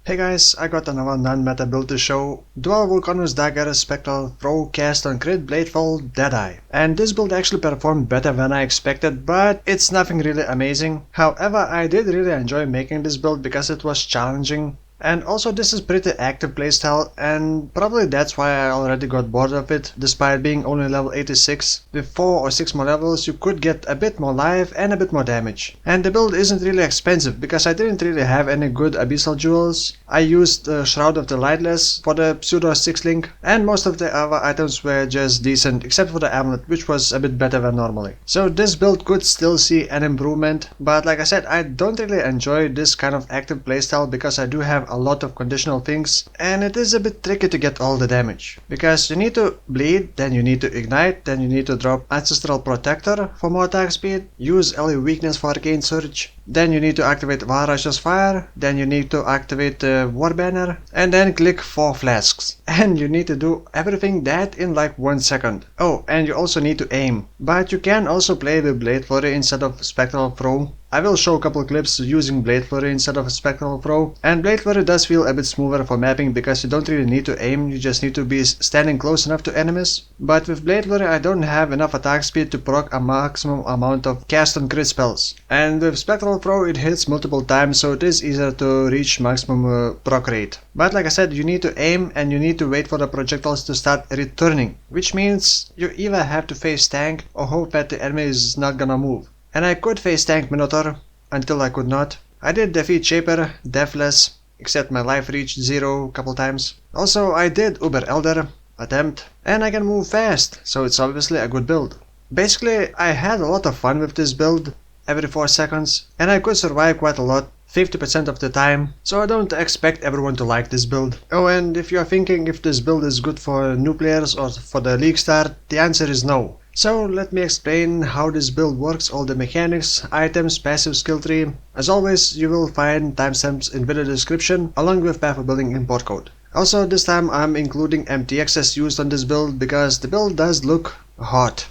Hey guys, I got another non-meta build to show. Dual Vulconus dagger Spectral Throw cast on Crit Bladefall Deadeye. And this build actually performed better than I expected, but it's nothing really amazing. However, I did really enjoy making this build because it was challenging. And also this is pretty active playstyle, and probably that's why I already got bored of it. Despite being only level 86, with 4 or 6 more levels you could get a bit more life and a bit more damage. And the build isn't really expensive because I didn't really have any good abyssal jewels. I used the Shroud of the Lightless for the pseudo 6 link, and most of the other items were just decent except for the amulet, which was a bit better than normally. So this build could still see an improvement, but like I said, I don't really enjoy this kind of active playstyle because I do have a lot of conditional things, and it is a bit tricky to get all the damage. Because you need to bleed, then you need to ignite, then you need to drop Ancestral Protector for more attack speed, use Ellie Weakness for Arcane Surge, then you need to activate Valrash's Fire, then you need to activate War Banner, and then click 4 flasks. And you need to do everything that in like 1 second. Oh, and you also need to aim. But you can also play with Blade Flurry instead of Spectral Throw. I will show a couple clips using Blade Flurry instead of Spectral Throw, and Blade Flurry does feel a bit smoother for mapping because you don't really need to aim, you just need to be standing close enough to enemies. But with Blade Flurry I don't have enough attack speed to proc a maximum amount of cast on crit spells. And with Spectral Throw it hits multiple times, so it is easier to reach maximum proc rate. But like I said, you need to aim and you need to wait for the projectiles to start returning, which means you either have to face tank or hope that the enemy is not gonna move. And I could face tank Minotaur, until I could not. I did defeat Shaper, Deathless, except my life reached 0 couple times. Also I did Uber Elder, attempt, and I can move fast, so it's obviously a good build. Basically I had a lot of fun with this build, every 4 seconds, and I could survive quite a lot, 50% of the time, so I don't expect everyone to like this build. Oh, and if you are thinking if this build is good for new players or for the league start, the answer is no. So let me explain how this build works, all the mechanics, items, passive skill tree. As always, you will find timestamps in video description along with path of building import code. Also this time I'm including mtx'es used on this build because the build does look hot.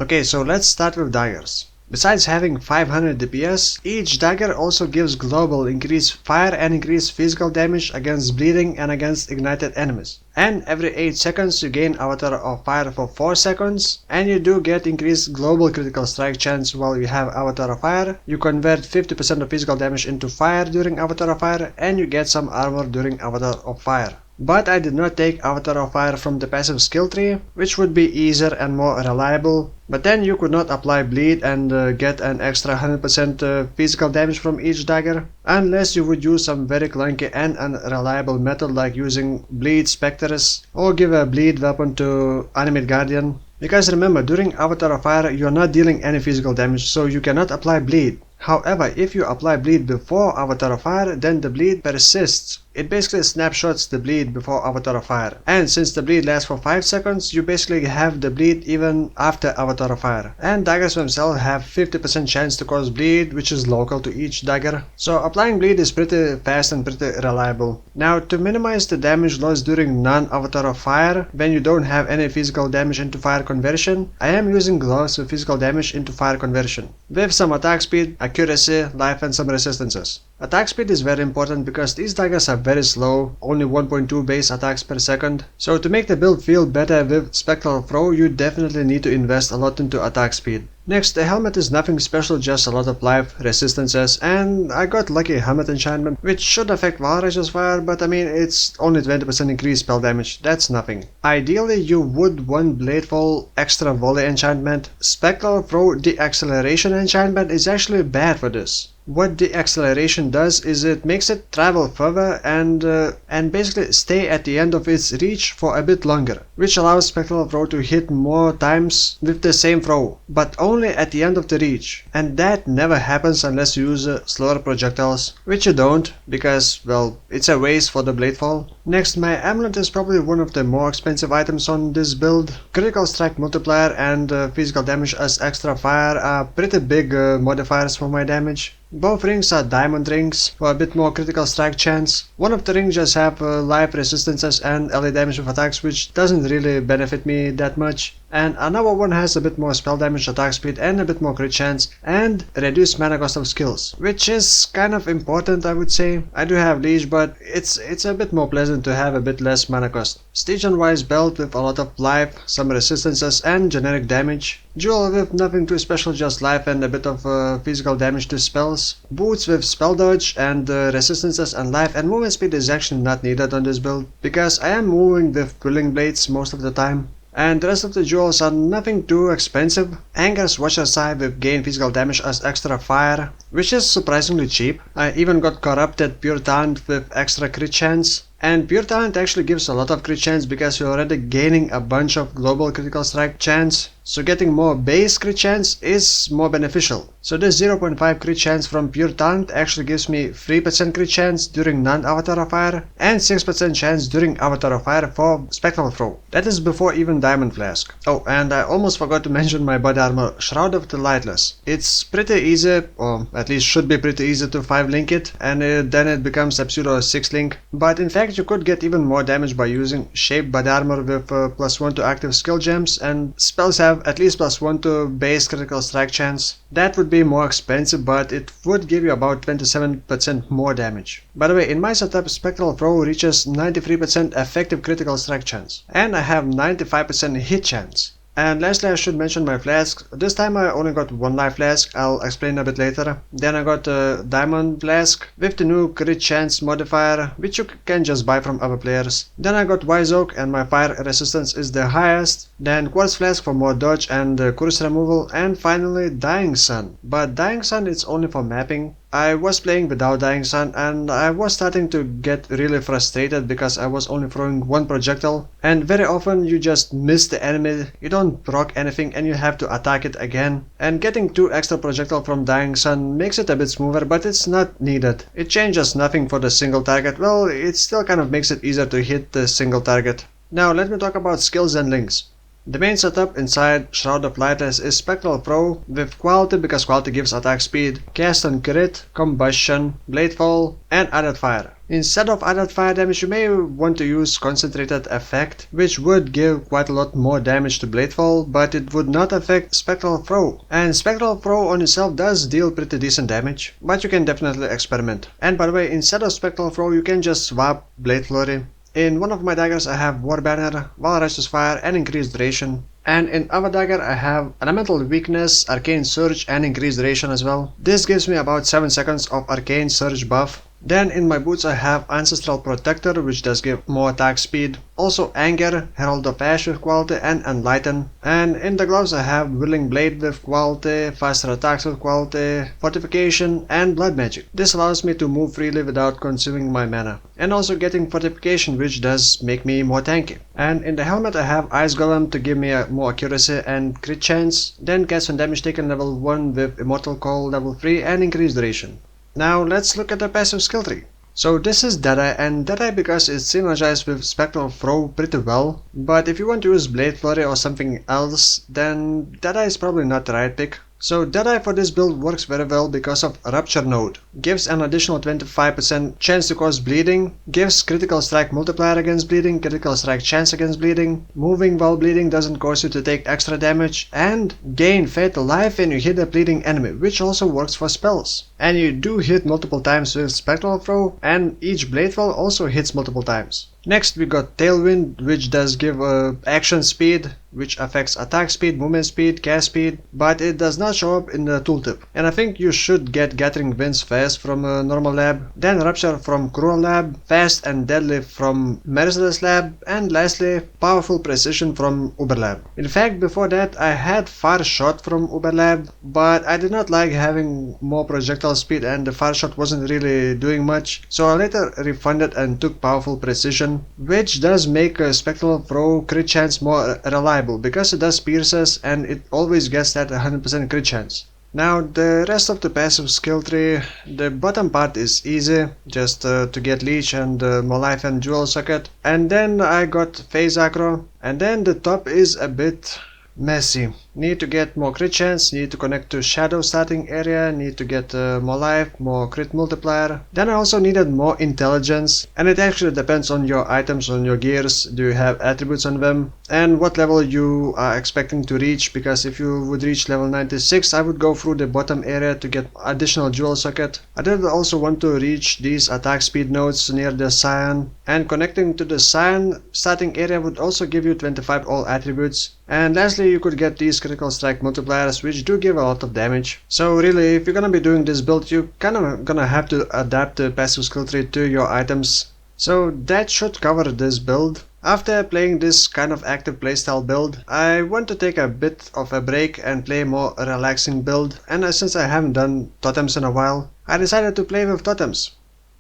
Okay, so let's start with daggers. Besides having 500 DPS, each dagger also gives global increased fire and increased physical damage against bleeding and against ignited enemies. And every 8 seconds you gain Avatar of Fire for 4 seconds, and you do get increased global critical strike chance while you have Avatar of Fire. You convert 50% of physical damage into fire during Avatar of Fire, and you get some armor during Avatar of Fire. But I did not take Avatar of Fire from the passive skill tree, which would be easier and more reliable. But then you could not apply bleed and get an extra 100% physical damage from each dagger, unless you would use some very clunky and unreliable method like using bleed specters or give a bleed weapon to animate guardian. Because remember, during Avatar of Fire you are not dealing any physical damage, so you cannot apply bleed. However, if you apply bleed before Avatar of Fire, then the bleed persists. It basically snapshots the bleed before Avatar of Fire. And since the bleed lasts for 5 seconds, you basically have the bleed even after Avatar of Fire. And daggers themselves have 50% chance to cause bleed, which is local to each dagger. So applying bleed is pretty fast and pretty reliable. Now, to minimize the damage loss during non-Avatar of Fire, when you don't have any physical damage into fire conversion, I am using gloves with physical damage into fire conversion, with some attack speed, accuracy, life and some resistances. Attack speed is very important because these daggers are very slow, only 1.2 base attacks per second. So to make the build feel better with Spectral Throw, you definitely need to invest a lot into attack speed. Next, the helmet is nothing special, just a lot of life, resistances, and I got lucky helmet enchantment, which should affect Valrash's Fire, but I mean it's only 20% increased spell damage, that's nothing. Ideally you would want Bladefall extra volley enchantment. Spectral Throw de-acceleration enchantment is actually bad for this. What the acceleration does is it makes it travel further and basically stay at the end of its reach for a bit longer, which allows Spectral Throw to hit more times with the same throw, but only at the end of the reach. And that never happens unless you use slower projectiles, which you don't, because, well, it's a waste for the Bladefall. Next, my amulet is probably one of the more expensive items on this build. Critical strike multiplier and physical damage as extra fire are pretty big modifiers for my damage. Both rings are diamond rings for a bit more critical strike chance. One of the rings just have life resistances and LA damage with attacks, which doesn't really benefit me that much. And another one has a bit more spell damage, attack speed, and a bit more crit chance, and reduced mana cost of skills, which is kind of important, I would say. I do have Leash, but it's a bit more pleasant to have a bit less mana cost. Stygian-wise belt with a lot of life, some resistances, and generic damage. Jewel with nothing too special, just life and a bit of physical damage to spells. Boots with spell dodge and resistances and life, and movement speed is actually not needed on this build, because I am moving with Quilling Blades most of the time. And the rest of the jewels are nothing too expensive. Anger's Watcher's Eye with gain physical damage as extra fire, which is surprisingly cheap. I even got Corrupted Pure Talent with extra crit chance. And Pure Talent actually gives a lot of crit chance because you're already gaining a bunch of global critical strike chance. So getting more base crit chance is more beneficial. So this 0.5 crit chance from Pure Talent actually gives me 3% crit chance during non-Avatar of Fire and 6% chance during Avatar of Fire for Spectral Throw. That is before even Diamond Flask. Oh, and I almost forgot to mention my body armor, Shroud of the Lightless. It's pretty easy, or at least should be pretty easy to 5-link it, and then it becomes a pseudo 6-link. But in fact you could get even more damage by using Shaped Body Armor with +1 to active skill gems, and spells have at least +1 to base critical strike chance. That would be more expensive, but it would give you about 27% more damage. By the way, in my setup, Spectral Throw reaches 93% effective critical strike chance, and I have 95% hit chance. And lastly, I should mention my flasks. This time I only got one life flask, I'll explain a bit later. Then I got a diamond flask with the new crit chance modifier, which you can just buy from other players. Then I got wise oak and my fire resistance is the highest. Then quartz flask for more dodge and curse removal, and finally dying sun. But dying sun is only for mapping. I was playing without Dying Sun and I was starting to get really frustrated because I was only throwing one projectile, and very often you just miss the enemy, you don't proc anything and you have to attack it again. And getting 2 extra projectiles from Dying Sun makes it a bit smoother, but it's not needed. It changes nothing for the single target. Well, it still kind of makes it easier to hit the single target. Now let me talk about skills and links. The main setup inside Shroud of Lightless is Spectral Throw with quality because quality gives attack speed, cast on crit, combustion, bladefall, and added fire. Instead of added fire damage, you may want to use concentrated effect, which would give quite a lot more damage to bladefall, but it would not affect Spectral Throw. And Spectral Throw on itself does deal pretty decent damage, but you can definitely experiment. And by the way, instead of Spectral Throw, you can just swap Blade Flurry. In one of my daggers I have War Banner, Valorous Fire, and Increased Duration. And in other dagger I have Elemental Weakness, Arcane Surge, and Increased Duration as well. This gives me about 7 seconds of Arcane Surge buff. Then in my boots I have Ancestral Protector, which does give more attack speed. Also Anger, Herald of Ash with quality, and Enlighten. And in the gloves I have Willing Blade with quality, Faster Attacks with quality, Fortification, and Blood Magic. This allows me to move freely without consuming my mana. And also getting Fortification, which does make me more tanky. And in the helmet I have Ice Golem to give me more accuracy and crit chance. Then cast on damage taken level 1 with Immortal Call level 3 and Increased Duration. Now let's look at the passive skill tree. So this is Deadeye, and Deadeye because it's synergized with Spectral Throw pretty well, but if you want to use Blade Flurry or something else, then Deadeye is probably not the right pick. So Deadeye for this build works very well because of Rupture Node. Gives an additional 25% chance to cause bleeding, gives critical strike multiplier against bleeding, critical strike chance against bleeding, moving while bleeding doesn't cause you to take extra damage, and gain fatal life when you hit a bleeding enemy, which also works for spells. And you do hit multiple times with Spectral Throw, and each Bladefall also hits multiple times. Next we got Tailwind, which does give action speed, which affects attack speed, movement speed, cast speed, but it does not show up in the tooltip. And I think you should get Gathering Winds fast from a normal lab, then Rupture from Cruel lab, fast and deadly from Merciless lab, and lastly Powerful Precision from Uber lab. In fact, before that I had Far Shot from Uber lab, but I did not like having more projectile speed and the Far Shot wasn't really doing much, so I later refunded and took Powerful Precision, which does make a Spectral Throw crit chance more reliable because it does pierces and it always gets that 100% crit chance. Now the rest of the passive skill tree, the bottom part is easy, just to get Leech and more life and Jewel Socket, and then I got Phase Acro, and then the top is a bit messy. Need to get more crit chance, need to connect to shadow starting area, need to get more life, more crit multiplier. Then I also needed more intelligence, and it actually depends on your items, on your gears. Do you have attributes on them, and what level you are expecting to reach, because if you would reach level 96 I would go through the bottom area to get additional jewel socket. I did also want to reach these attack speed nodes near the Scion, and connecting to the Scion starting area would also give you 25 all attributes. And lastly, you could get these critical strike multipliers, which do give a lot of damage. So really, if you're gonna be doing this build, you're kinda gonna have to adapt the passive skill tree to your items. So that should cover this build. After playing this kind of active playstyle build, I want to take a bit of a break and play more relaxing build, and since I haven't done totems in a while, I decided to play with totems.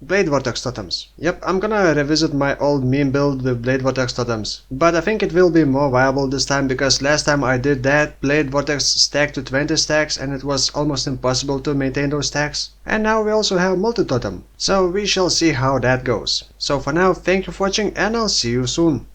Blade Vortex totems. Yep, I'm gonna revisit my old meme build with Blade Vortex totems. But I think it will be more viable this time, because last time I did that, Blade Vortex stacked to 20 stacks and it was almost impossible to maintain those stacks. And now we also have multi-totem. So we shall see how that goes. So for now, thank you for watching and I'll see you soon.